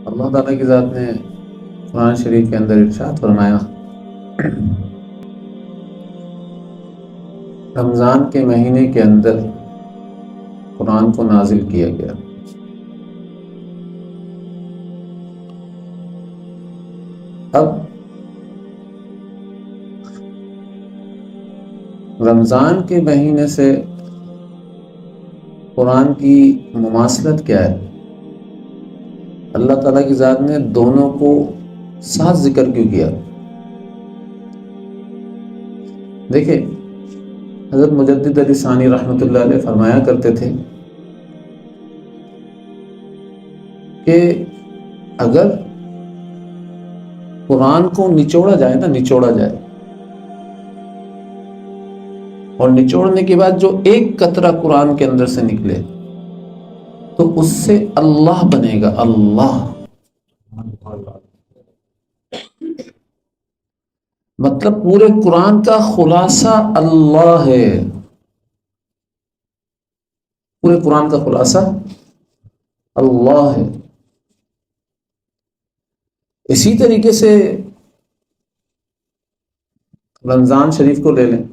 اللہ تعالیٰ کی ذات نے قرآن شریف کے اندر ارشاد فرمایا، رمضان کے مہینے کے اندر قرآن کو نازل کیا گیا۔ اب رمضان کے مہینے سے قرآن کی مماثلت کیا ہے؟ اللہ تعالیٰ کی ذات نے دونوں کو ساتھ ذکر کیوں کیا؟ دیکھیں، حضرت مجدد علی ثانی رحمۃ اللہ علیہ فرمایا کرتے تھے کہ اگر قرآن کو نچوڑا جائے نچوڑا جائے، اور نچوڑنے کے بعد جو ایک قطرہ قرآن کے اندر سے نکلے تو اس سے اللہ بنے گا، اللہ۔ مطلب پورے قرآن کا خلاصہ اللہ ہے، پورے قرآن کا خلاصہ اللہ ہے۔ اسی طریقے سے رمضان شریف کو لے لیں،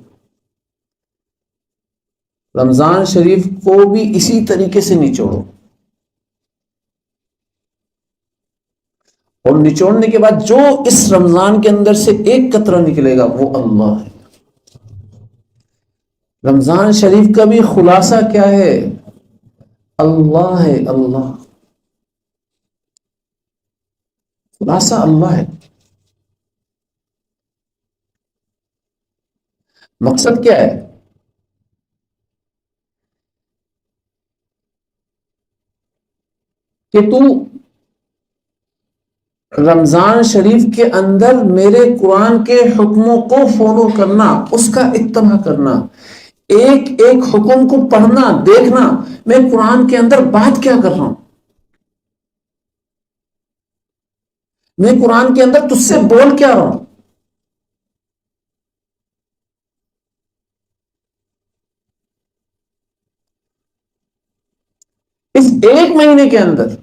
رمضان شریف کو بھی اسی طریقے سے نچوڑو، اور نچوڑنے کے بعد جو اس رمضان کے اندر سے ایک قطرہ نکلے گا وہ اللہ ہے۔ رمضان شریف کا بھی خلاصہ کیا ہے؟ اللہ ہے، اللہ، خلاصہ اللہ ہے۔ مقصد کیا ہے؟ کہ تو رمضان شریف کے اندر میرے قرآن کے حکموں کو فالو کرنا، اس کا اتباع کرنا، ایک ایک حکم کو پڑھنا، دیکھنا میں قرآن کے اندر بات کیا کر رہا ہوں، میں قرآن کے اندر تجھ سے بول کیا رہا ہوں۔ اس ایک مہینے کے اندر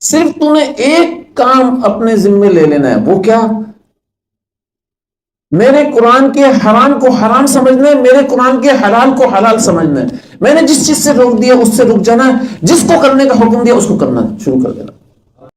صرف تو نے ایک کام اپنے ذمے لے لینا ہے، وہ کیا؟ میرے قرآن کے حرام کو حرام سمجھنا ہے، میرے قرآن کے حلال کو حلال سمجھنا ہے۔ میں نے جس چیز سے روک دیا اس سے رک جانا ہے، جس کو کرنے کا حکم دیا اس کو کرنا شروع کر دینا۔